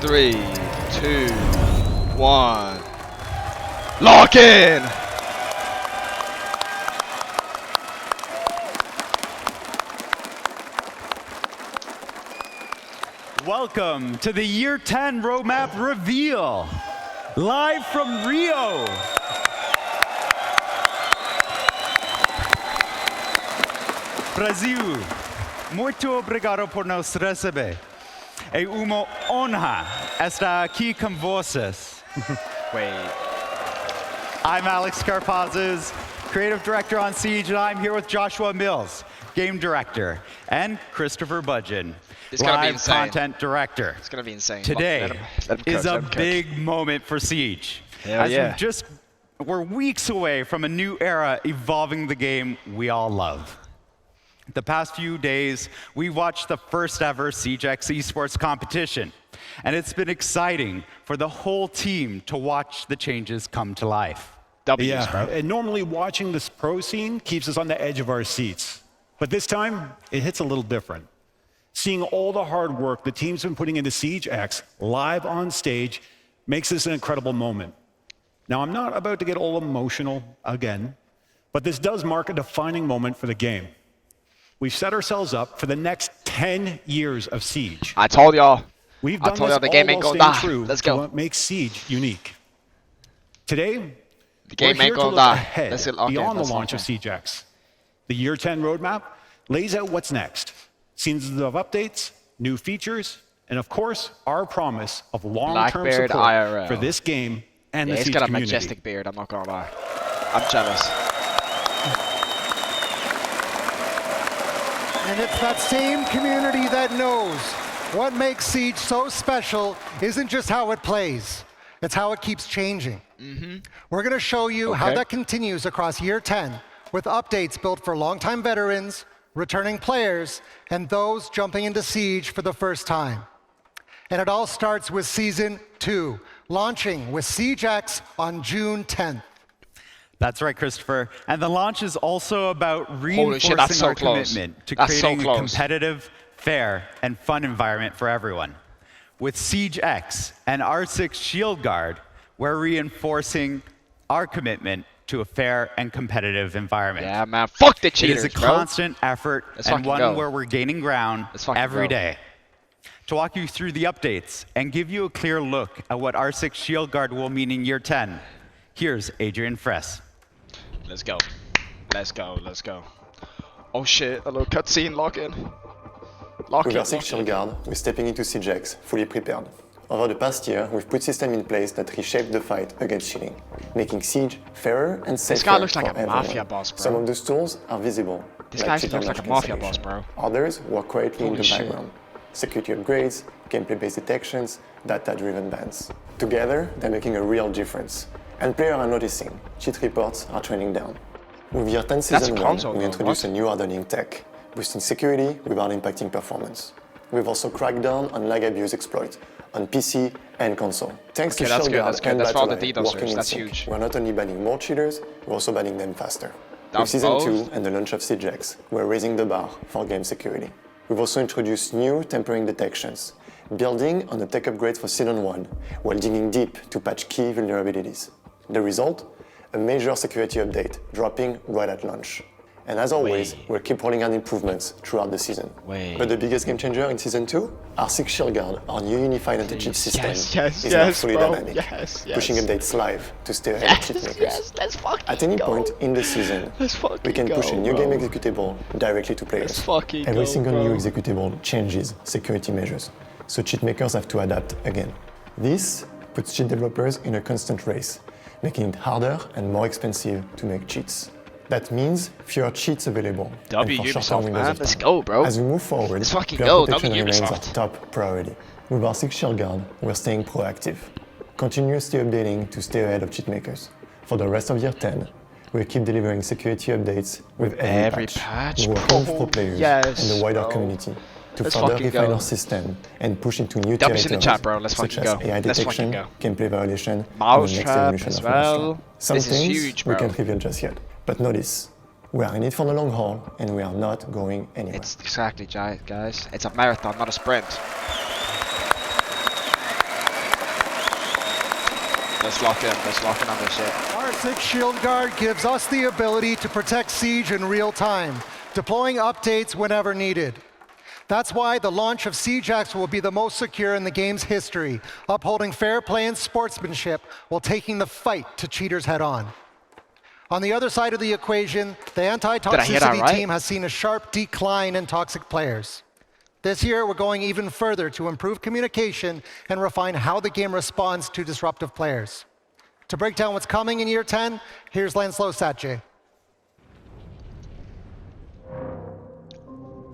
3, 2, 1. Lock in! Welcome to the Year 10 Roadmap Reveal, live from Rio. Brasil, muito obrigado por nos receber. É uma honra estar aqui com vocês. Wait. I'm Alex Karpazes, creative director on Siege, and I'm here with Joshua Mills, game director, and Christopher Budgeon, live content director. It's gonna be insane. Today let him is coach, a big moment for Siege. Hell as yeah. we're weeks away from a new era evolving the game we all love. The past few days, we watched the first ever CJX Esports competition, and it's been exciting for the whole team to watch the changes come to life. W's, bro. And normally watching this pro scene keeps us on the edge of our seats. But this time, it hits a little different. Seeing all the hard work the team's been putting into CJX live on stage makes this an incredible moment. Now, I'm not about to get all emotional again, but this does mark a defining moment for the game. We've set ourselves up for the next 10 years of Siege. I told y'all. We've done this the game ain't all gonna while die. staying true Let's to go. what makes Siege unique. Today, The game we're ain't here to gonna look die. ahead Let's get locked in. beyond Let's the launch lock of in. CJX. The Year 10 roadmap lays out what's next. Seasons of updates, new features, and of course, our promise of long-term Blackbeard support IRL. for this game and Yeah, the he's Siege got a community. majestic beard, I'm not gonna lie. I'm jealous. And it's that same community that knows what makes Siege so special isn't just how it plays, it's how it keeps changing. We're going to show you how Okay. that continues across Year 10 with updates built for longtime veterans, returning players, and those jumping into Siege for the first time. And it all starts with Season 2, launching with CJX on June 10th. That's right, Christopher. And the launch is also about Holy reinforcing shit, that's so our close. commitment to That's so creating a close. competitive, fair, and fun environment for everyone. With Siege X and R6 Shield Guard, we're reinforcing our commitment to a fair and competitive environment. Yeah, man. Fuck the It cheaters, is a bro. constant effort Let's and fucking one go. where we're gaining ground Let's fucking every go. day. To walk you through the updates and give you a clear look at what R6 Shield Guard will mean in Year 10, here's Adrian Fress. Let's go. Let's go. Let's go. Oh shit, a little cutscene, lock in. Lock With in. our Siege Shield Guard, we're stepping into CJX fully prepared. Over the past year, we've put systems in place that reshaped the fight against cheating, making Siege fairer and safer guy looks like for a everyone. mafia boss, bro. Some of those tools are visible. This guy cheat looks and like a match mafia cancellation. boss, bro. Others work quietly in Holy the shit. background. Security upgrades, gameplay-based detections, data-driven bans. Together, they're making a real difference. And players are noticing. Cheat reports are trending down. With Year 10 That's a Season 1, console, we though, introduced what? a new hardening tech, boosting security without impacting performance. We've also cracked down on lag abuse exploit on PC and console. Thanks Okay, to that's Shield good, Guard that's good. and That's for all the Battleline DDoSers, working in that's sync, huge. we're not only banning more cheaters, we're also banning them faster. That With Season both? 2 and the launch of CJX, we're raising the bar for game security. We've also introduced new tampering detections, building on the tech upgrades for Season 1, while digging deep to patch key vulnerabilities. The result? A major security update, dropping right at launch. And as always, we'll keep rolling out improvements throughout the season. But the biggest game changer in Season 2? Our 6 Shield Guard, our new unified anti-cheat system, yes, is now yes, fully bro. dynamic, Yes, yes. pushing updates live to stay ahead of cheat makers. Yes, let's fucking At any go. point in the season, Let's fucking we can go, push a new bro. game executable directly to players. Let's fucking Every go, single bro. new executable changes security measures, so cheat makers have to adapt again. This puts cheat developers in a constant race, making it harder and more expensive to make cheats. That means fewer cheats available, and for shorter Ubisoft, windows man. of Let's time. go, bro. As we move forward, Let's fucking player go, protection remains our Ubisoft. top priority. With our 6 Shield Guard, we're staying proactive, continuously updating to stay ahead of cheat makers. For the rest of Year 10, we'll keep delivering security updates with every patch. We're working with pro players yes, and the wider bro. community to Let's further fucking refine go. our system and push into new W's in the territories chat, bro. Let's such fucking as go. AI Let's fucking detection, go. gameplay violation, and the next Mousepad evolution as of well. Mousepad. Some This is things huge, we bro. can't reveal just yet, but notice, we are in it for the long haul and we are not going anywhere. It's exactly, guys. It's a marathon, not a sprint. Let's lock in. Let's lock in on this shit. R6 Shield Guard gives us the ability to protect Siege in real time, deploying updates whenever needed. That's why the launch of CJX will be the most secure in the game's history, upholding fair play and sportsmanship while taking the fight to cheaters head on. On the other side of the equation, the anti-toxicity team has seen a sharp decline in toxic players. This year, we're going even further to improve communication and refine how the game responds to disruptive players. To break down what's coming in year 10, here's Lancelot Satche.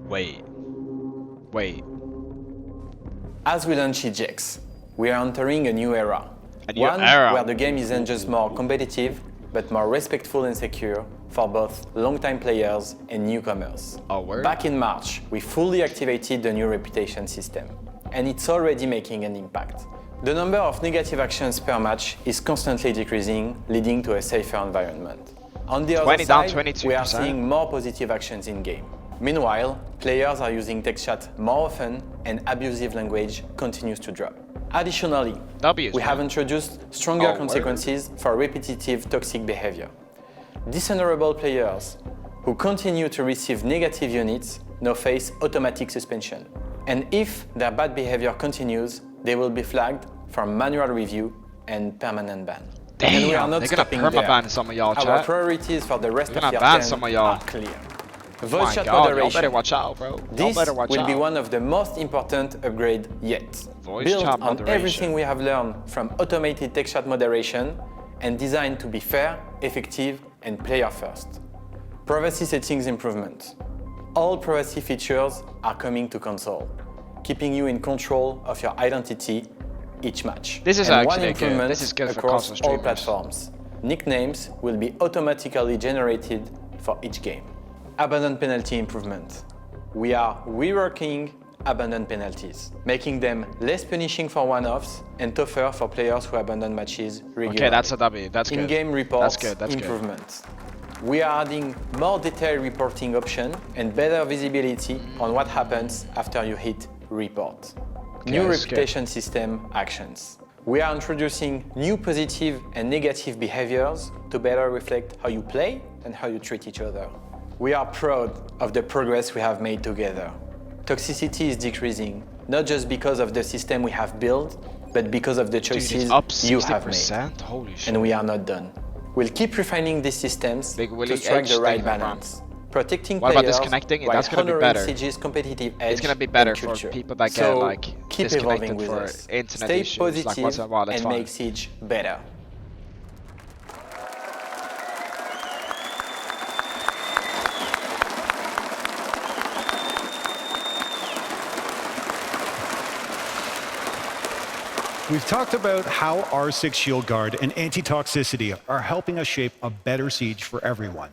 Wait. As we launch CJX, we are entering a new era. One where the game isn't just more competitive, but more respectful and secure for both long-time players and newcomers. Oh, word? Back in March, we fully activated the new reputation system, and it's already making an impact. The number of negative actions per match is constantly decreasing, leading to a safer environment. On the other side, we are seeing more positive actions in-game. Meanwhile, players are using text chat more often, and abusive language continues to drop. Additionally, we have introduced stronger consequences for repetitive toxic behavior. Dishonorable players who continue to receive negative units now face automatic suspension. And if their bad behavior continues, they will be flagged for manual review and permanent ban. Damn, and we are not they're gonna stopping permaban there. some of y'all, Our chat. priorities for the rest of They're year gonna ban 10 some of y'all. are clear. Oh Voice my chat God, y'all moderation. better watch out, bro. This watch will out. be one of the most important upgrades yet. Voice Built chat on moderation. everything we have learned from automated text chat moderation and designed to be fair, effective, and player first. Privacy settings improvement. All privacy features are coming to console, keeping you in control of your identity each match. This is and actually one good. improvement This is good for across console all streamers. platforms. Nicknames will be automatically generated for each game. Abandon penalty improvement. We are reworking abandon penalties, making them less punishing for one-offs and tougher for players who abandon matches regularly. Okay, that's a W. That's good. In-game reports That's improvements. We are adding more detailed reporting option and better visibility on what happens after you hit report. New reputation system actions. We are introducing new positive and negative behaviors to better reflect how you play and how you treat each other. We are proud of the progress we have made together. Toxicity is decreasing, not just because of the system we have built, but because of the choices you have made. Holy shit. And we are not done. We'll keep refining these systems to strike the right balance. Protecting What about players disconnecting? while That's gonna be honoring better. CG's competitive edge It's gonna be better and for culture. people that get So like keep disconnected evolving with for us. internet Stay issues. positive Like once in a while, that's and fine. make Siege better. We've talked about how R6 Shield Guard and anti-toxicity are helping us shape a better Siege for everyone.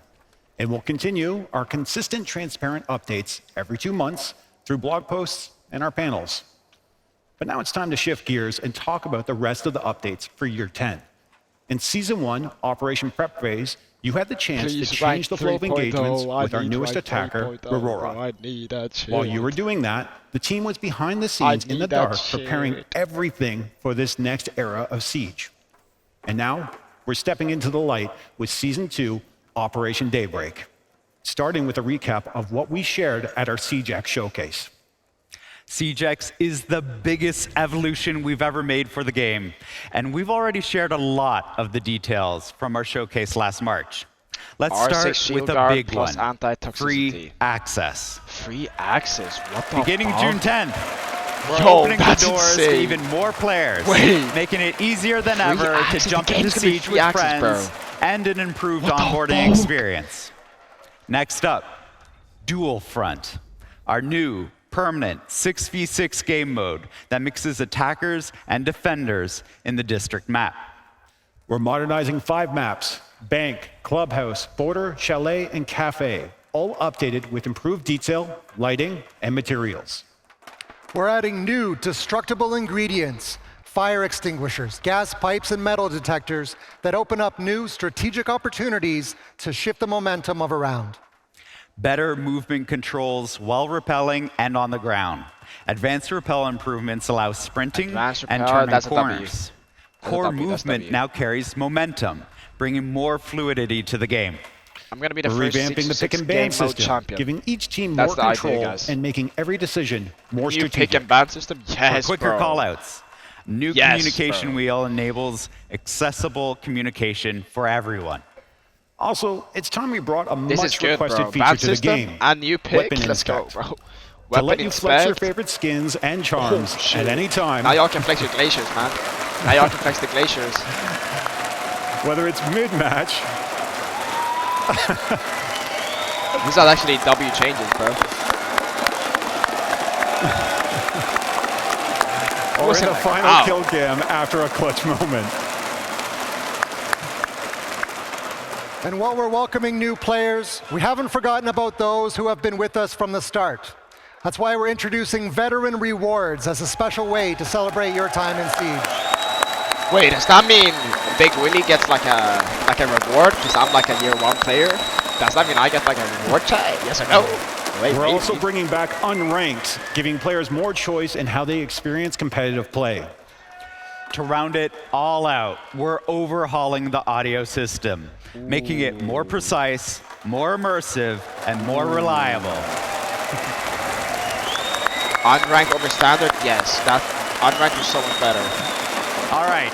And we'll continue our consistent, transparent updates every 2 months through blog posts and our panels. But now it's time to shift gears and talk about the rest of the updates for year 10. In Season 1, Operation Prep Phase, you had the chance to change the flow of engagements with our newest attacker, Aurora. While you were doing that, the team was behind the scenes in the dark preparing everything for this next era of Siege. And now, we're stepping into the light with Season 2, Operation Daybreak, starting with a recap of what we shared at our CJX showcase. CJX is the biggest evolution we've ever made for the game, and we've already shared a lot of the details from our showcase last March. Let's start with a big one, free access. Free access? What the Beginning fuck? June 10th, we're Yo, opening the that's doors to insane. even more players, Wait. making it easier than ever access? to The jump game's into gonna be Siege free with access, friends bro. and an improved What the onboarding fuck? experience. Next up, Dual Front, our new permanent 6v6 game mode that mixes attackers and defenders in the district map. We're modernizing 5 maps: Bank, Clubhouse, Border, Chalet, and Cafe, all updated with improved detail, lighting, and materials. We're adding new destructible ingredients, fire extinguishers, gas pipes, and metal detectors that open up new strategic opportunities to shift the momentum of a round. Better movement controls while rappelling and on the ground. Advanced rappel improvements allow sprinting Advanced and rappel, turning that's a W. corners. core W, that's movement W. now carries momentum, bringing more fluidity to the game. I'm gonna be the We're first revamping the 6 pick and game ban mode system, champion. giving each team That's more the idea, control guys. and making every decision more New pick strategic. and ban system? Yes, For quicker bro. callouts. New Yes, communication bro. wheel enables accessible communication for everyone. Also, it's time we brought a This is much good, requested bro. feature Ban to the system game. and new pick. Weapon Let's go, inspect. bro. To Weapon let you flex your inspect. favorite skins and charms shit. at any time, Now y'all can flex your glaciers, man. Now y'all can flex the glaciers. whether it's mid-match These are actually W changes, bro. or was in it a like? final Ow. kill cam after a clutch moment. And while we're welcoming new players, we haven't forgotten about those who have been with us from the start. That's why we're introducing veteran rewards as a special way to celebrate your time in Siege. Wait, does that mean Big Willie gets like a reward because I'm like a year 1 player? Does that mean I get like a reward chat? Yes or no? Wait, We're maybe. also bringing back Unranked, giving players more choice in how they experience competitive play. To round it all out, we're overhauling the audio system, making it more precise, more immersive, and more reliable. Unranked over standard? Yes, that unranked is so much better. All right.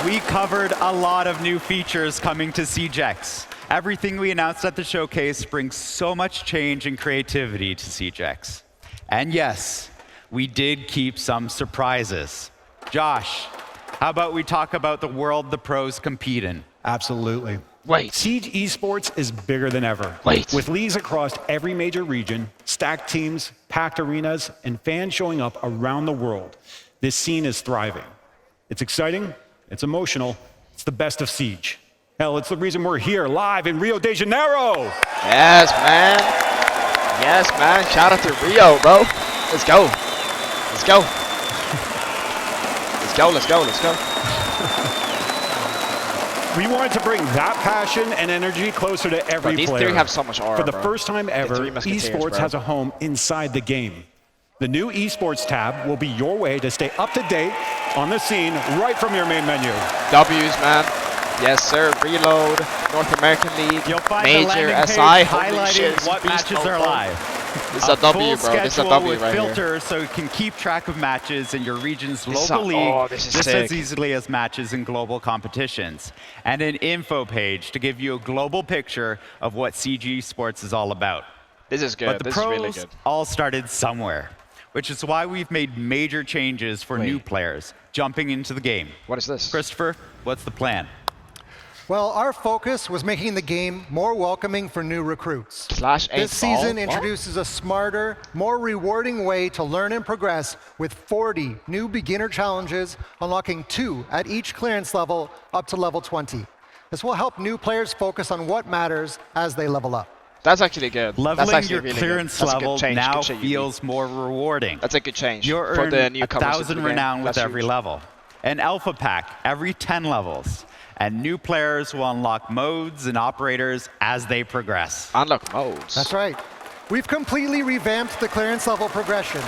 We covered a lot of new features coming to CJX. Everything we announced at the showcase brings so much change and creativity to CJX. And yes, we did keep some surprises. Josh, how about we talk about the world the pros compete in? Absolutely. Wait. Siege Esports is bigger than ever. Wait. With leagues across every major region, stacked teams, packed arenas, and fans showing up around the world, this scene is thriving. It's exciting, it's emotional, it's the best of Siege. Hell, it's the reason we're here live in Rio de Janeiro. Yes, man. Yes, man. Shout out to Rio, bro. Let's go. Let's go. Let's go, let's go, let's go. We wanted to bring that passion and energy closer to every Bro, these player. three have so much aura, For the bro. first time ever, Three Musketeers, esports bro. has a home inside the game. The new esports tab will be your way to stay up to date on the scene right from your main menu. W's, man. Yes, sir. Reload, North American League, You'll find Major, the landing SI, page holy highlighting shit, what beast matches mode, are bro. live. This is a W, full bro. This is a schedule W with right here. filters so you can keep track of matches in your region's This is local a- league oh, this is just sick. as easily as matches in global competitions. And an info page to give you a global picture of what CG Sports is all about. This is good. But the This is pros really good. all started somewhere, which is why we've made major changes for new Wait. players jumping into the game. What is this? Christopher, what's the plan? Well, our focus was making the game more welcoming for new recruits. Slash eight This season ball? What? introduces a smarter, more rewarding way to learn and progress with 40 new beginner challenges, unlocking 2 at each clearance level up to level 20. This will help new players focus on what matters as they level up. That's actually good. That's Leveling actually your really clearance good. That's a good level change, now good change, feels more rewarding. That's a good change You'll for earn the newcomers into 1,000 the game. renown with That's every huge. level. An alpha pack every 10 levels. And new players will unlock modes and operators as they progress. Unlock modes. That's right. We've completely revamped the clearance level progression.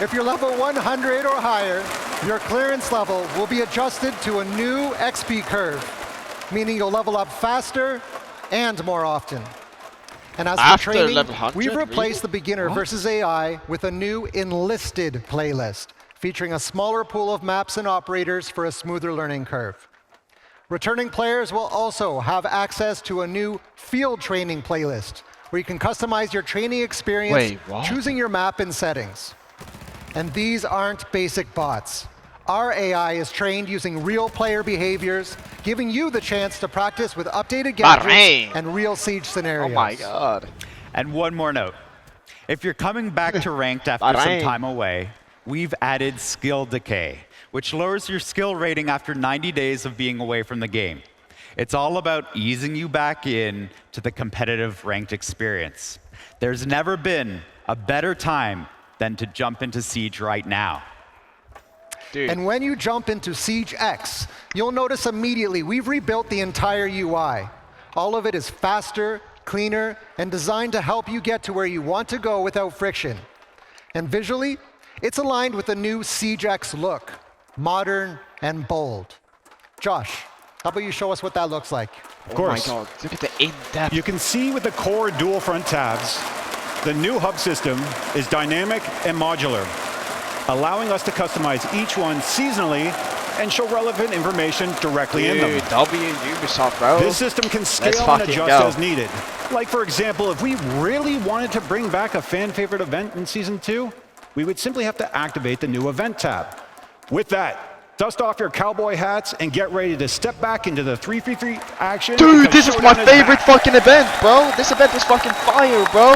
If you're level 100 or higher, your clearance level will be adjusted to a new XP curve, meaning you'll level up faster and more often. And as After for training, level 100, we've replaced the really? beginner What? versus AI with a new enlisted playlist, featuring a smaller pool of maps and operators for a smoother learning curve. Returning players will also have access to a new field training playlist, where you can customize your training experience, Wait, what? choosing your map and settings. And these aren't basic bots. Our AI is trained using real player behaviors, giving you the chance to practice with updated gadgets Bahrain. and real siege scenarios. Oh my god. And one more note. If you're coming back to ranked after some Bahrain. time away, we've added skill decay, which lowers your skill rating after 90 days of being away from the game. It's all about easing you back in to the competitive ranked experience. There's never been a better time than to jump into Siege right now. Dude. And when you jump into CJX, you'll notice immediately we've rebuilt the entire UI. All of it is faster, cleaner, and designed to help you get to where you want to go without friction. And visually, it's aligned with the new CJX look. modern, and bold. Josh, how about you show us what that looks like? Of course. Oh my god, look at the in-depth. You can see with the core dual front tabs, the new hub system is dynamic and modular, allowing us to customize each one seasonally and show relevant information directly in them. Ubisoft, bro. This system can scale and fucking adjust go. as needed. Like, for example, if we really wanted to bring back a fan favorite event in Season 2, we would simply have to activate the new event tab. With that, dust off your cowboy hats and get ready to step back into the 3v3 action. Dude, because this is my Showdown favorite back. fucking event, bro. This event was fucking fire, bro.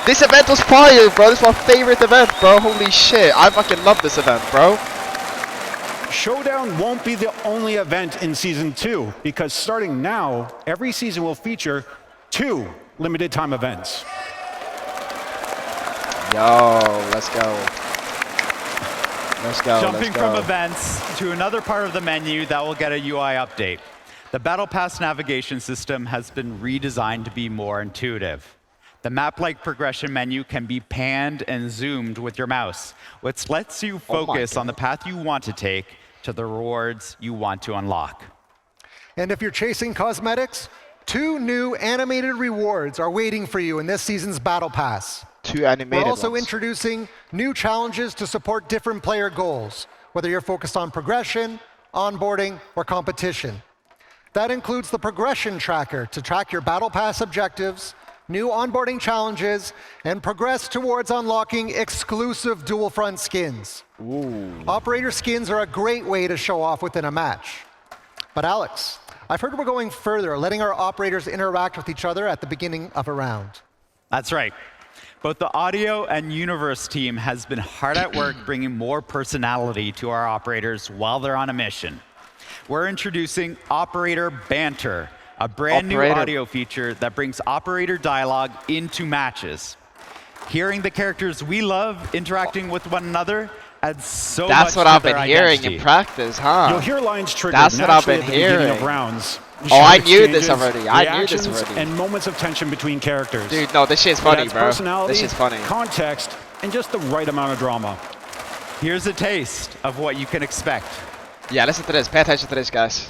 This event was fire, bro. This is my favorite event, bro. Holy shit. I fucking love this event, bro. Showdown won't be the only event in Season 2, because starting now, every season will feature 2 limited time events. Yo, let's go. Let's go. Jumping from events to another part of the menu that will get a UI update. The Battle Pass navigation system has been redesigned to be more intuitive. The map-like progression menu can be panned and zoomed with your mouse, which lets you focus on the path you want to take to the rewards you want to unlock. And if you're chasing cosmetics, 2 new animated rewards are waiting for you in this season's Battle Pass. 2 animated We're also ones. introducing new challenges to support different player goals, whether you're focused on progression, onboarding, or competition. That includes the progression tracker to track your Battle Pass objectives, new onboarding challenges, and progress towards unlocking exclusive dual front skins. Ooh. Operator skins are a great way to show off within a match. But Alex, I've heard we're going further, letting our operators interact with each other at the beginning of a round. That's right. Both the audio and universe team has been hard at work bringing more personality to our operators while they're on a mission. We're introducing Operator Banter, a brand new audio feature that brings operator dialogue into matches. Hearing the characters we love interacting with one another adds so much That's what to I've their been hearing identity. in practice, huh? You'll hear lines triggered That's what I've naturally been at the beginning of hearing. rounds. Oh, I Short knew this exchanges, already. I knew this reactions, already. And moments of tension between characters. Dude, no, this shit's It funny, adds bro. personality, This shit's funny. context, and just the right amount of drama. Here's a taste of what you can expect. Yeah, listen to this. Pay attention to this, guys.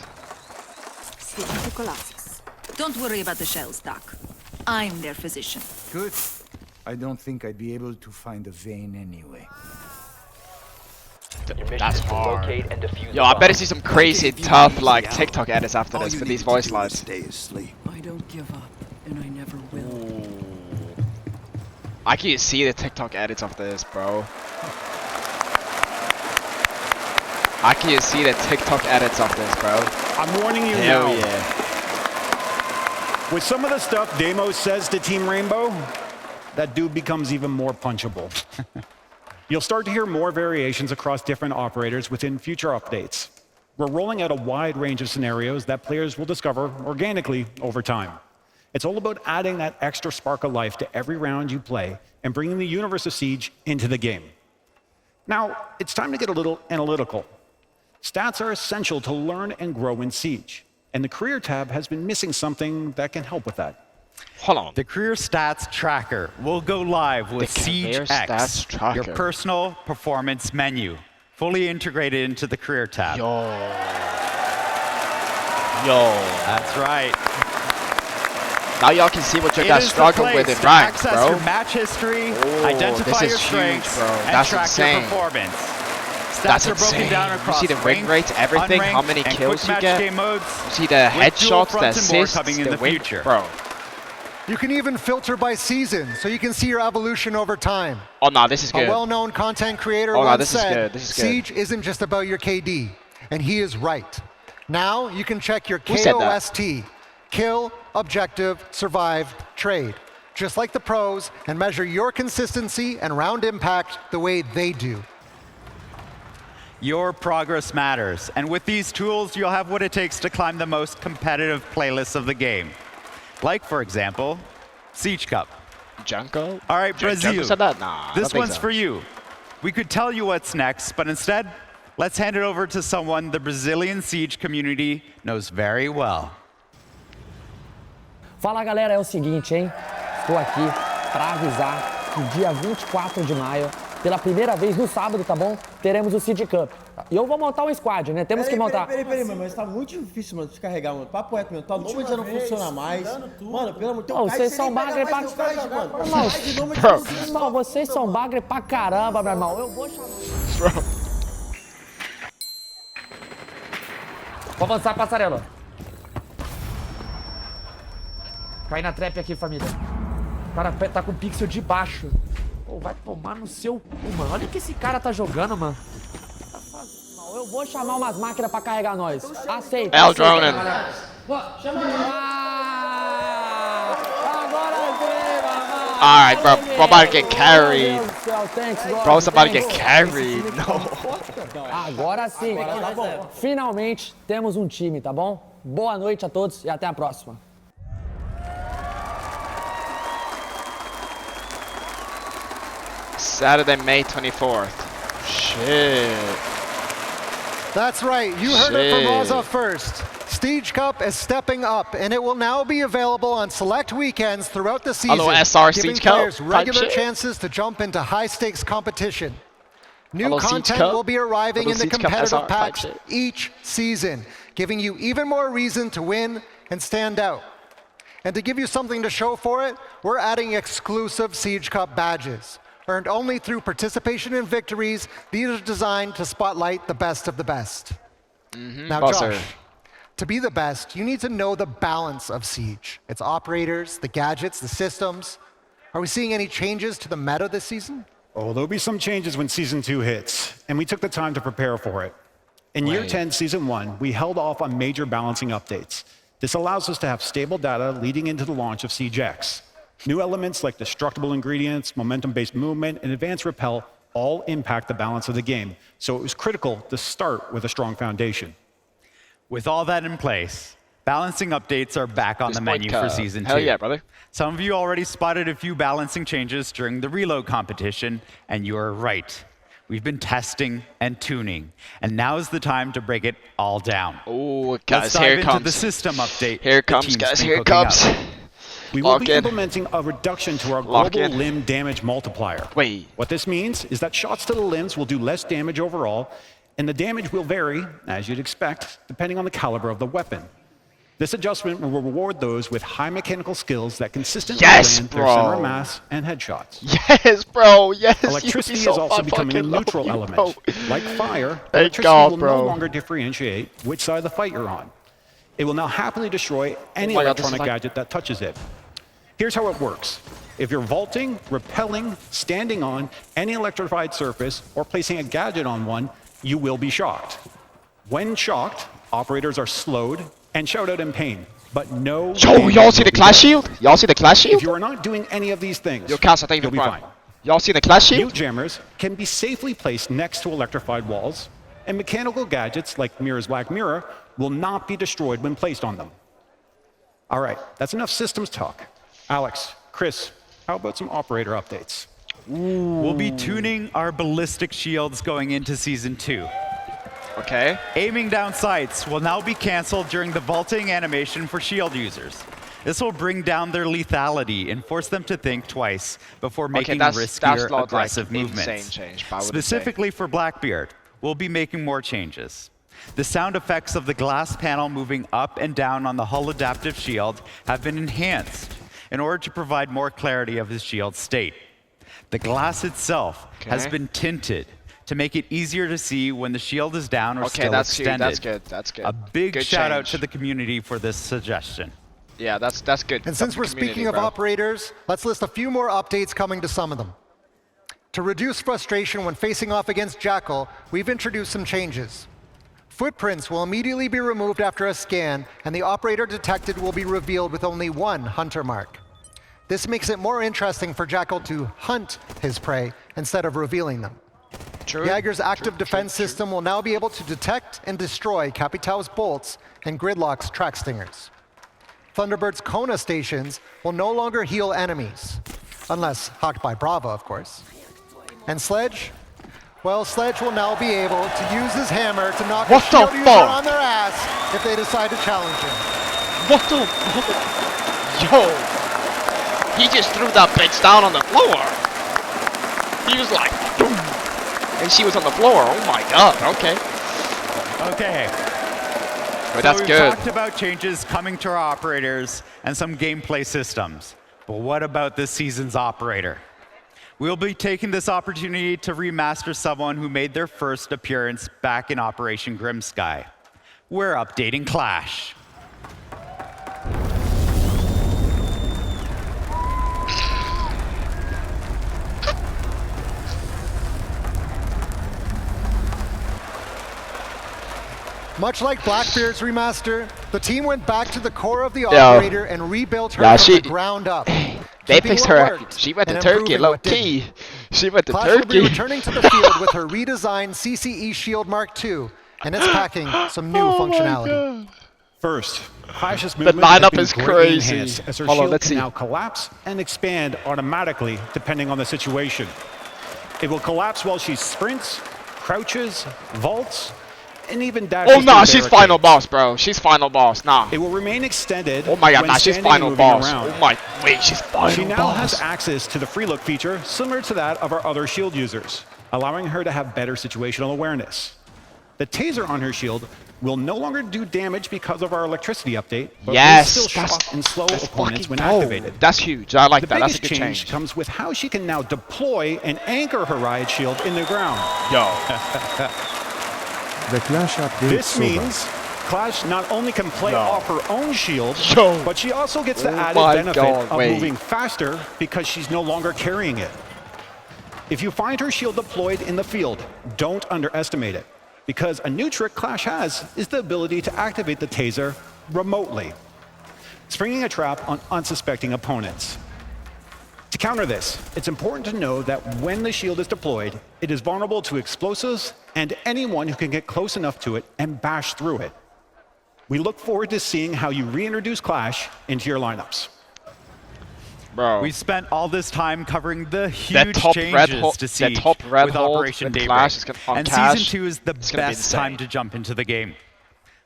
Don't worry about the shells, Doc. I'm their physician. Good. I don't think I'd be able to find a vein anyway. That's hard. Yo, I better see some crazy tough like TikTok edits after this for these voice lines. Stay asleep. I don't give up, and I never will. I can see the TikTok edits of this, bro. I can see the TikTok edits of this, bro. I'm warning you Hell now. yeah. With some of the stuff Deimos says to Team Rainbow, that dude becomes even more punchable. You'll start to hear more variations across different operators within future updates. We're rolling out a wide range of scenarios that players will discover organically over time. It's all about adding that extra spark of life to every round you play and bringing the universe of Siege into the game. Now, it's time to get a little analytical. Stats are essential to learn and grow in Siege, and the Career tab has been missing something that can help with that. Hold on. The Career Stats Tracker will go live with Career CJX, Stats Tracker. your personal performance menu, fully integrated into the Career tab. Yo. That's right. Now y'all can see what you It guys is the struggle place with in to ranks, access bro. your match history, Oh, identify this is your huge, strengths, bro. and That's track insane. your performance. Stats That's are broken insane. down You across see the win ranked, rates, everything, how unranked, many and kills quick you match get. game modes. You see the with dual headshots, the fronts and more assists, coming in the the win, future. bro. You can even filter by season, so you can see your evolution over time. Oh no, this is A good. well-known content creator Oh, no, once this is said, good, this is good. Siege isn't just about your KD, and he is right. Now you can check your Who said that? KOST, kill, objective, survive, trade, just like the pros, and measure your consistency and round impact the way they do. Your progress matters, and with these tools, you'll have what it takes to climb the most competitive playlists of the game. Like, for example, Siege Cup. Junko? All right, Brazil. Junko said that? Nah, I This don't think one's so. for you. We could tell you what's next, but instead, let's hand it over to someone the Brazilian Siege community knows very well. Fala galera, é o seguinte, hein? Estou aqui para avisar que dia 24 de maio pela primeira vez no sábado, tá bom? Teremos o Seed Cup. E eu vou montar um squad, né? Temos que montar. Peraí, mano, mas tá muito difícil, mano, descarregar, mano. Papo reto, meu. Tá nome já não funciona mais. Mano, pelo amor de Deus. Vocês são bagre pra caramba, irmão. Vocês são bagre pra caramba, meu irmão. Eu vou chamar. Vou avançar a passarela. Cai na trap aqui, família. O cara tá com o pixel de baixo. Pô, vai tomar no seu cu, mano. Olha o que esse cara tá jogando, mano. Eu vou chamar umas máquinas pra carregar nós. Aceita. É o drone. Chama agora sim, mamãe. Alright, bro. We're about to get carried. Bro's about to get carried. No. Agora sim. Finalmente temos um time, tá bom? Boa noite a todos e até a próxima. Saturday, May 24th. Shit. That's right, you heard it from Raza first. Stage Cup is stepping up, and it will now be available on select weekends throughout the season, SR giving Siege Cup players type regular shit. chances to jump into high-stakes competition. New Siege content Cup. will be arriving in the Siege Cup competitive SR type packs shit. each season, giving you even more reason to win and stand out. And to give you something to show for it, we're adding exclusive Siege Cup badges. Earned only through participation in victories, these are designed to spotlight the best of the best. Now, Buzzer. Josh, to be the best, you need to know the balance of Siege. Its operators, the gadgets, the systems. Are we seeing any changes to the meta this season? Oh, there'll be some changes when Season 2 hits, and we took the time to prepare for it. In Year 10, Season 1, we held off on major balancing updates. This allows us to have stable data leading into the launch of CJX. New elements like destructible ingredients, momentum-based movement, and advanced repel all impact the balance of the game, so it was critical to start with a strong foundation. With all that in place, balancing updates are back on the menu for Season 2. Hell yeah, brother. Some of you already spotted a few balancing changes during the reload competition, and you are right. We've been testing and tuning, and now is the time to break it all down. Oh, Let's guys, dive here it into comes. the system update. Here it the comes, team's guys. been Here it cooking comes. up. We will Lock be in. implementing a reduction to our Lock global in. limb damage multiplier. Wait. What this means is that shots to the limbs will do less damage overall, and the damage will vary, as you'd expect, depending on the caliber of the weapon. This adjustment will reward those with high mechanical skills that consistently Yes, land their center bro. of mass and headshots. Yes, bro. Yes. Electricity you is also becoming a fucking neutral love you, element. bro. Like fire, Thank electricity God, will bro. no longer differentiate which side of the fight you're on. It will now happily destroy any Oh my God, this is electronic like- gadget that touches it. Here's how it works. If you're vaulting, rappelling, standing on any electrified surface, or placing a gadget on one, you will be shocked. When shocked, operators are slowed and shout out in pain, but no... Yo, damage y'all see will the be clash done. shield? Y'all see the clash If shield? you are not doing any of these things, Yo, Cass, I think you'll be prime. fine. Y'all see the clash shield? Mute jammers can be safely placed next to electrified walls, and mechanical gadgets like Mirror's Black Mirror will not be destroyed when placed on them. All right, that's enough systems talk. Alex, Chris, how about some operator updates? We'll be tuning our ballistic shields going into Season 2. Okay. Aiming down sights will now be canceled during the vaulting animation for shield users. This will bring down their lethality and force them to think twice before making that's riskier, not, aggressive like, movements. insane change, but I wouldn't say. Specifically for Blackbeard, we'll be making more changes. The sound effects of the glass panel moving up and down on the hull adaptive shield have been enhanced in order to provide more clarity of his shield's state. The glass itself has been tinted to make it easier to see when the shield is down or still that's extended. That's good. That's good. A big Good shout out change. to the community for this suggestion. Yeah, that's good. And since we're speaking of operators, let's list a few more updates coming to some of them. To reduce frustration when facing off against Jackal, we've introduced some changes. Footprints will immediately be removed after a scan, and the operator detected will be revealed with only one hunter mark. This makes it more interesting for Jackal to hunt his prey instead of revealing them. True. Jaeger's active defense system will now be able to detect and destroy Capitão's bolts and Gridlock's track stingers. Thunderbird's Kona stations will no longer heal enemies, unless hawked by Brava, of course. And Sledge? Well, Sledge will now be able to use his hammer to knock a shield user on their ass if they decide to challenge him. What the? Yo! He just threw that bitch down on the floor. He was like, boom. And she was on the floor. Oh my god. Okay. Okay. But that's we've good. talked about changes coming to our operators and some gameplay systems. But what about this season's operator? We'll be taking this opportunity to remaster someone who made their first appearance back in Operation Grimsky. We're updating Clash. Much like Blackbeard's remaster, the team went back to the core of the operator and rebuilt her from the ground up. They fixed her. She went to Turkey, low key. She went to Clash will be Turkey. returning to the field with her redesigned CCE Shield Mark II, and it's packing some new functionality. First, Clash's The movement has lineup been is greatly crazy. enhanced as her Hold on, shield let's can see. now collapse and expand automatically depending on the situation. It will collapse while she sprints, crouches, vaults, and even dashes. Oh, nah, she's through final barricades. boss, bro. She's final boss. Nah. It will remain extended. Oh my god, when nah, she's standing and final moving boss. around. Oh my, wait, she's final She now boss. has access to the free look feature similar to that of our other shield users, allowing her to have better situational awareness. The taser on her shield will no longer do damage because of our electricity update, but Yes, will still shock and slow opponents when fucking activated. That's huge. I like The that. That's a biggest good change change. comes with how she can now deploy and anchor her riot shield in the ground. Yo. The Clash update. This means Clash not only can play off her own shield, Yo. but she also gets the Oh added my benefit God, of wait. moving faster because she's no longer carrying it. If you find her shield deployed in the field, don't underestimate it, because a new trick Clash has is the ability to activate the taser remotely, springing a trap on unsuspecting opponents. To counter this, it's important to know that when the shield is deployed, it is vulnerable to explosives and anyone who can get close enough to it and bash through it. We look forward to seeing how you reintroduce Clash into your lineups. Bro. We spent all this time covering the That huge top red changes hole- to that Siege top red with hold Operation in Daybreak. Clash is gonna- on And Cash, Season 2 is the it's gonna be best time insane. to jump into the game.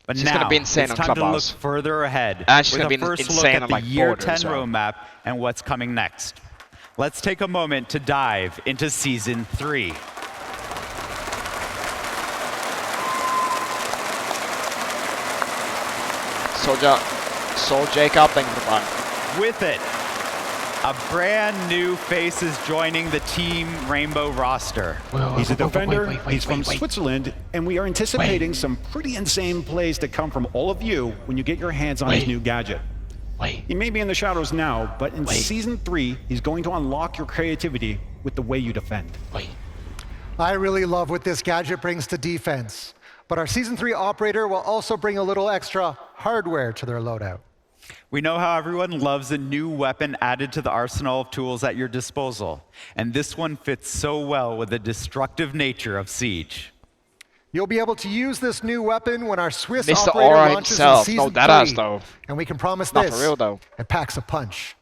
But She's now, gonna be insane it's on time to look Clubhouse. further ahead And she's with gonna a be first look insane at on, the like, Year Border 10 as well. roadmap and what's coming next. Let's take a moment to dive into Season 3. Soul Jacob, thank you for the fun. With it, a brand new face is joining the Team Rainbow roster. He's a defender, he's from Switzerland, and we are anticipating some pretty insane plays to come from all of you when you get your hands on his new gadget. He may be in the shadows now, but in Season 3, he's going to unlock your creativity with the way you defend. I really love what this gadget brings to defense, but our Season 3 operator will also bring a little extra hardware to their loadout. We know how everyone loves a new weapon added to the arsenal of tools at your disposal, and this one fits so well with the destructive nature of Siege. You'll be able to use this new weapon when our Swiss Mr. operator Aura launches himself. in No, Season that 3, ass, though. and we can promise Not this, for real, though. it packs a punch.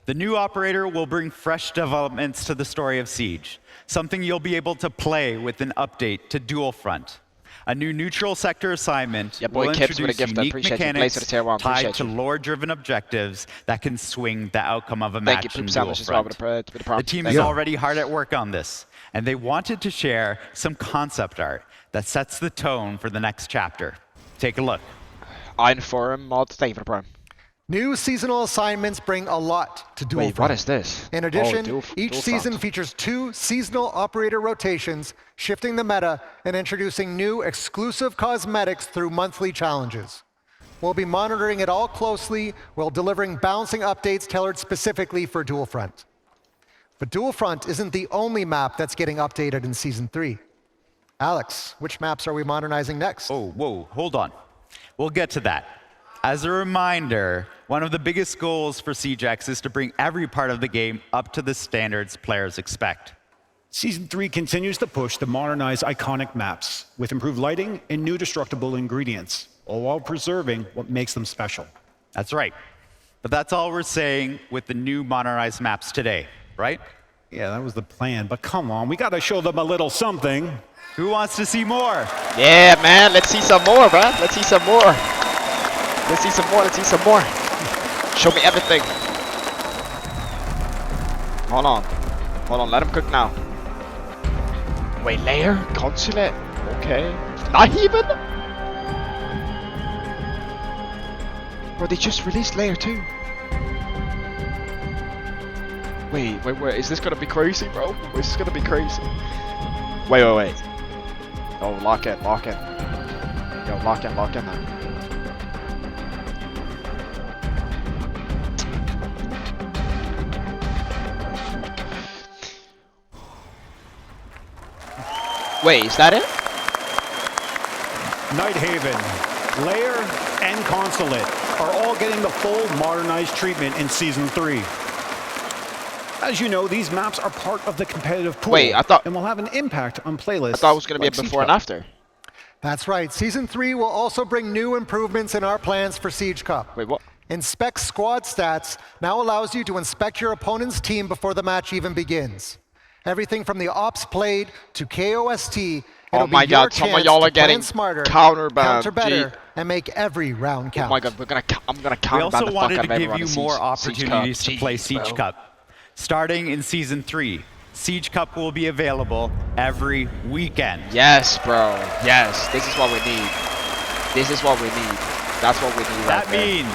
The new operator will bring fresh developments to the story of Siege, something you'll be able to play with an update to Dual Front. A new neutral sector assignment Yeah, boy, will Kip's for the introduce gift. I unique appreciate you. Blaze mechanics for the tier 1. tied Appreciate to you. lore-driven objectives that can swing the outcome of a Thank match you, in Poop Dual Sandwich, as well, Front. with the prompt. The team Thank is you. already hard at work on this, and they wanted to share some concept art that sets the tone for the next chapter. Take a look. Ein Forum mod. Thank you for the prime. New seasonal assignments bring a lot to Dual Wait, Front. what is this? In addition, each Dual season Front. features 2 seasonal operator rotations, shifting the meta and introducing new exclusive cosmetics through monthly challenges. We'll be monitoring it all closely while delivering balancing updates tailored specifically for Dual Front. But Dual Front isn't the only map that's getting updated in Season 3. Alex, which maps are we modernizing next? Oh, whoa, hold on. We'll get to that. As a reminder, one of the biggest goals for CJX is to bring every part of the game up to the standards players expect. Season 3 continues to push to modernize iconic maps with improved lighting and new destructible ingredients, all while preserving what makes them special. That's right. But that's all we're saying with the new modernized maps today, right? Yeah, that was the plan, but come on, we gotta show them a little something. Who wants to see more? Yeah, man. Let's see some more, bruh. Let's see some more. Let's see some more. Let's see some more. Show me everything. Hold on. Hold on. Let him cook now. Wait, layer? Consulate? Okay. Not even? Bro, they just released layer 2. Wait, is this gonna be crazy, bro? Is this gonna be crazy? Wait. Oh, lock in. Yo, lock in now. Wait, is that it? Nighthaven, Lair, and Consulate are all getting the full modernized treatment in Season 3. As you know, these maps are part of the competitive pool. Wait, I thought... and will have an impact on playlists. I thought it was going to like be a before and after. That's right. Season 3 will also bring new improvements in our plans for Siege Cup. Wait, what? Inspect squad stats now allows you to inspect your opponent's team before the match even begins. Everything from the ops played to KOST. Oh my god, some of y'all are getting smarter, counter better, and make every round count. Oh my god, I'm gonna counter. We also wanted to give you more opportunities to play Siege Cup. Starting in Season 3, Siege Cup will be available every weekend. Yes, bro. Yes, this is what we need. This is what we need. That's what we need right there. That means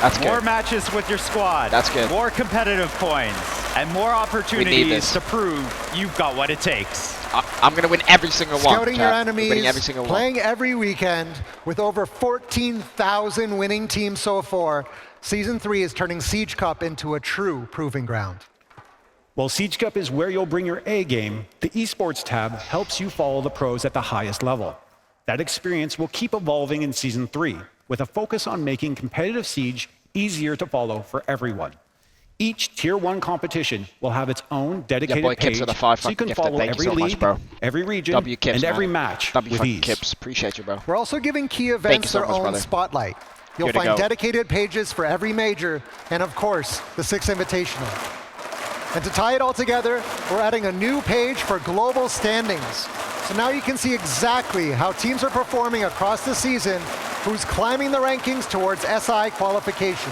that's more good. Matches with your squad. That's good. More competitive points. And more opportunities to prove you've got what it takes. I'm going to win every single one. Scouting your enemies, every single playing every weekend with over 14,000 winning teams so far. Season 3 is turning Siege Cup into a true proving ground. While Siege Cup is where you'll bring your A game, the esports tab helps you follow the pros at the highest level. That experience will keep evolving in Season 3, with a focus on making competitive Siege easier to follow for everyone. Each Tier 1 competition will have its own dedicated page, so you can follow every league, every region, and every match with ease. Kips. Appreciate you, bro. We're also giving key events their own spotlight. You'll find dedicated pages for every major, and of course, the 6 Invitational. And to tie it all together, we're adding a new page for global standings. So now you can see exactly how teams are performing across the season, who's climbing the rankings towards SI qualification.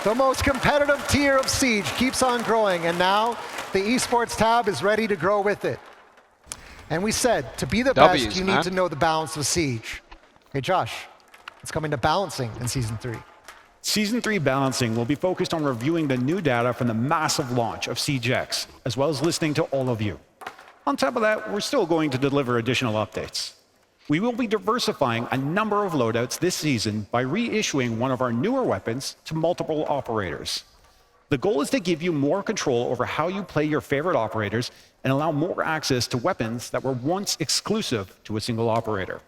The most competitive tier of Siege keeps on growing, and now the esports tab is ready to grow with it. And we said, to be the best, you need to know the balance of Siege. Hey Josh, it's coming to balancing in Season 3. Season 3 balancing will be focused on reviewing the new data from the massive launch of CJX, as well as listening to all of you. On top of that, we're still going to deliver additional updates. We will be diversifying a number of loadouts this season by reissuing one of our newer weapons to multiple operators. The goal is to give you more control over how you play your favorite operators and allow more access to weapons that were once exclusive to a single operator.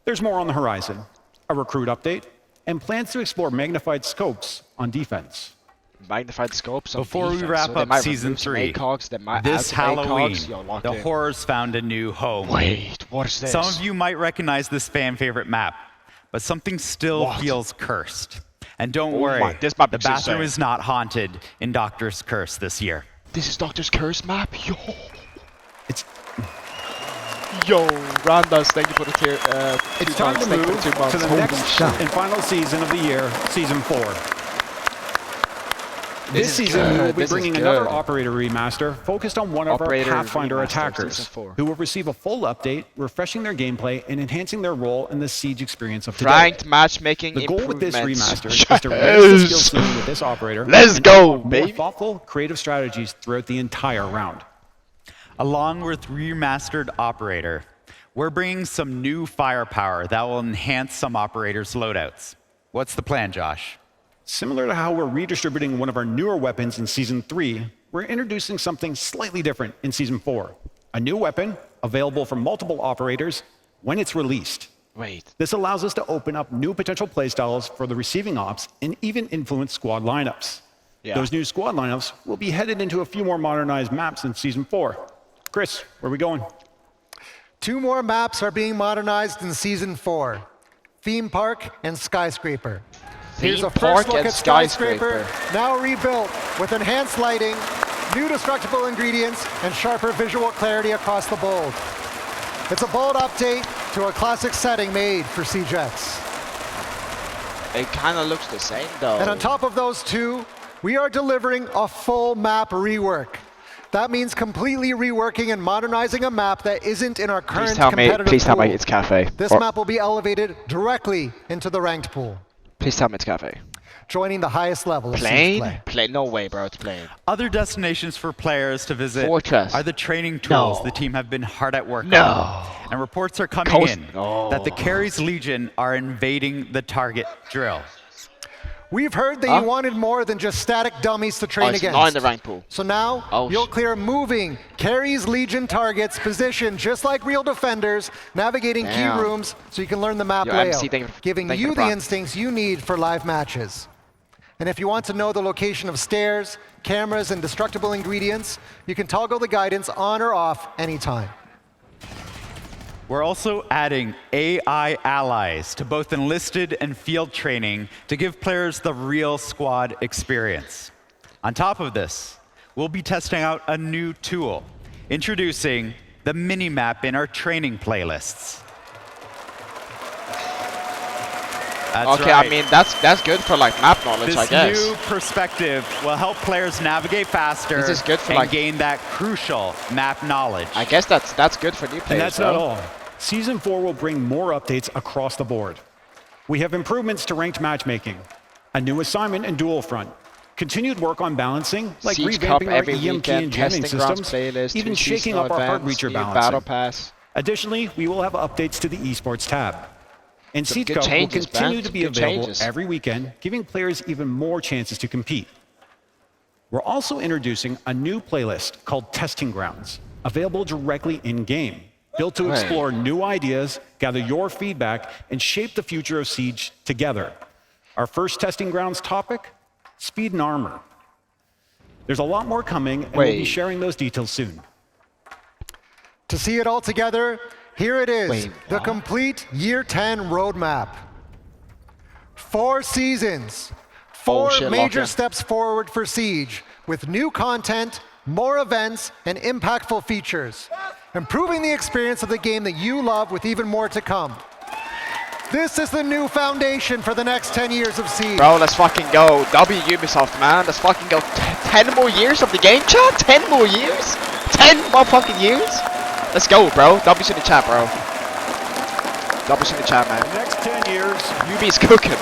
There's more on the horizon, a recruit update, and plans to explore magnified scopes on defense. Magnified scopes on Before defense. we wrap up Season 3, this Halloween, the horrors found a new home. Wait, what is this? Some of you might recognize this fan favorite map, but something still feels cursed. And don't worry, the bathroom is not haunted in Doctor's Curse this year. This is Doctor's Curse map? Yo! Yo, Randas, thank you for the tier. It's time to move to the next and final season of the year, Season 4. This season, we will be bringing another operator remaster focused on one of our Pathfinder attackers, who will receive a full update, refreshing their gameplay and enhancing their role in the Siege experience of today. Ranked matchmaking The goal with this remaster is to raise the skill ceiling with this operator. Let's go, baby! More thoughtful, creative strategies throughout the entire round. Along with remastered operator, we're bringing some new firepower that will enhance some operators' loadouts. What's the plan, Josh? Similar to how we're redistributing one of our newer weapons in Season 3, we're introducing something slightly different in Season 4. A new weapon, available for multiple operators when it's released. Wait. This allows us to open up new potential playstyles for the receiving ops and even influence squad lineups. Yeah. Those new squad lineups will be headed into a few more modernized maps in Season 4. Chris, where are we going? 2 more maps are being modernized in Season 4. Theme Park and Skyscraper. Here's a first look at Skyscraper, now rebuilt with enhanced lighting, new destructible ingredients, and sharper visual clarity across the bold. It's a bold update to a classic setting made for CJX. It kind of looks the same, though. And on top of those 2, we are delivering a full map rework. That means completely reworking and modernizing a map that isn't in our current Please tell me pool. it's cafe. This map will be elevated directly into the ranked pool, Please tell me it's cafe. joining the highest level of Siege play. Plane? No way, bro. It's plane. Other destinations for players to visit Fortress. are the training tools No. the team have been hard at work No. on. And reports are coming Coast- in Oh. that the Carries Legion are invading the target drill. We've heard that you wanted more than just static dummies to train it's against. not in the rank pool. So now, Oh, you'll clear moving, carries Legion targets, positioned just like real defenders, navigating key Damn. rooms so you can learn the map Yo, layout, MC, thank you giving for you the the prop. instincts you need for live matches. And if you want to know the location of stairs, cameras, and destructible ingredients, you can toggle the guidance on or off anytime. We're also adding AI allies to both enlisted and field training to give players the real squad experience. On top of this, we'll be testing out a new tool, introducing the mini-map in our training playlists. That's Okay, right. I mean that's good for like map knowledge, This I guess. new perspective will help players navigate faster This is good for, and like- gain that crucial map knowledge. I guess that's good for new players. And that's bro. not all. Season 4 will bring more updates across the board. We have improvements to ranked matchmaking, a new assignment in Dual Front, continued work on balancing, like Siege Cup revamping our every EMP weekend, and jamming testing grounds systems, playlist, even two shaking seasonal up our hard events, reacher new balancing. battle pass. Additionally, we will have updates to the esports tab. And Some Siege good Cup changes, will continue man. to be Good available changes. every weekend, giving players even more chances to compete. We're also introducing a new playlist called Testing Grounds, available directly in-game, built to Right. explore new ideas, gather your feedback, and shape the future of Siege together. Our first Testing Grounds topic, speed and armor. There's a lot more coming, and we'll be Wait. sharing those details soon. To see it all together, here it is, Wait, the complete Year 10 roadmap. 4 seasons, 4 shit, major Locker. steps forward for Siege, with new content, more events, and impactful features, improving the experience of the game that you love with even more to come. This is the new foundation for the next 10 years of Siege. Bro, let's fucking go. Ubisoft, man. Let's fucking go. 10 more years of the game, chat? 10 more years? 10 motherfucking years? Let's go, bro. W's in the chat, bro. W's in the chat, man. The next 10 years, Ubi's cooking.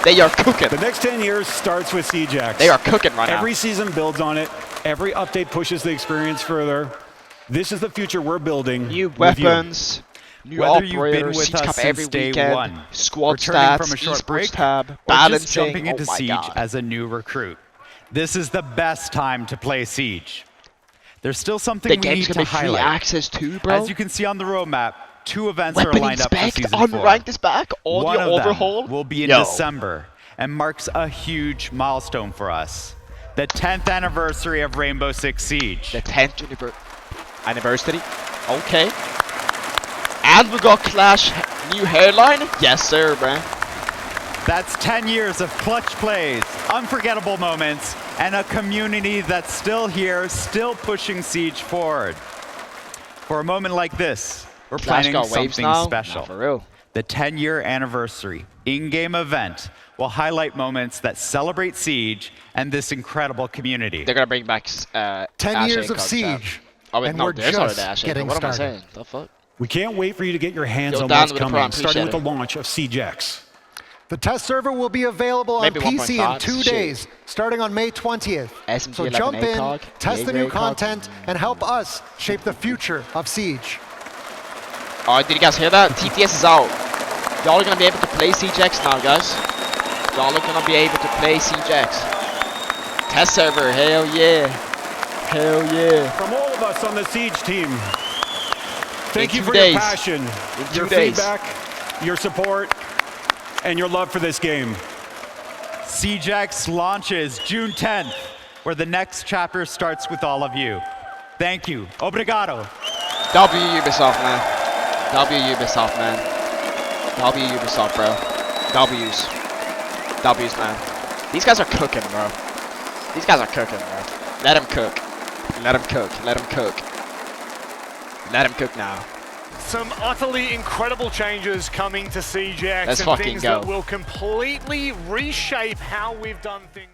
They are cooking. the next 10 years starts with CJX. They are cooking right Every now. season builds on it. Every update pushes the experience further. This is the future we're building. New with you. weapons. New Whether you've been operators, with Siege us Cup since every day weekend, one, squad returning stats, from a short esports break, tab, or balancing. just jumping into oh my Siege God. as a new recruit, this is the best time to play Siege. There's still something The we game's need to gonna be free highlight. access too, bro. As you can see on the roadmap, 2 events are Weapon lined up for inspect, Season 4. unranked is back, audio One of overhaul. them will be in Yo. December and marks a huge milestone for us. The 10th anniversary of Rainbow Six Siege. The 10th anniversary. Okay. And we got Clash new hairline. Yes, sir, man. That's 10 years of clutch plays, unforgettable moments, and a community that's still here, still pushing Siege forward. For a moment like this, we're Clash planning got waves something now? special. Nah, for real. The 10-year anniversary in-game event will highlight moments that celebrate Siege and this incredible community. They're gonna bring back 10 Ash years of Aycock, Siege, Oh, wait, and no, we're there's just already Ash Aycock. getting What am I started. saying? The fuck? We can't wait for you to get your hands Yo, on Dan what's with the coming, prompt, starting with the appreciate launch of CJX. The test server will be available on Maybe PC 1.5, in 2 shit. days, starting on May 20th. SMG So 11 jump in, ACOG, test the new Daybreak content, and help us shape the future of Siege. Alright, did you guys hear that? TTS is out. Y'all are gonna be able to play CJX now, guys. Y'all are gonna be able to play CJX. Test server, hell yeah. Hell yeah. From all of us on the Siege team, thank In you 2 for days. your passion, In your 2 days. feedback, your support, and your love for this game. CJX launches June 10th, where the next chapter starts with all of you. Thank you. Obrigado. W Ubisoft, man. W Ubisoft, man. W Ubisoft, bro. W's. W's, man. These guys are cooking, bro. These guys are cooking, bro. Let them cook. Let them cook. Let them cook. Let them cook now. Some utterly incredible changes coming to CJX Let's and fucking things go. that will completely reshape how we've done things.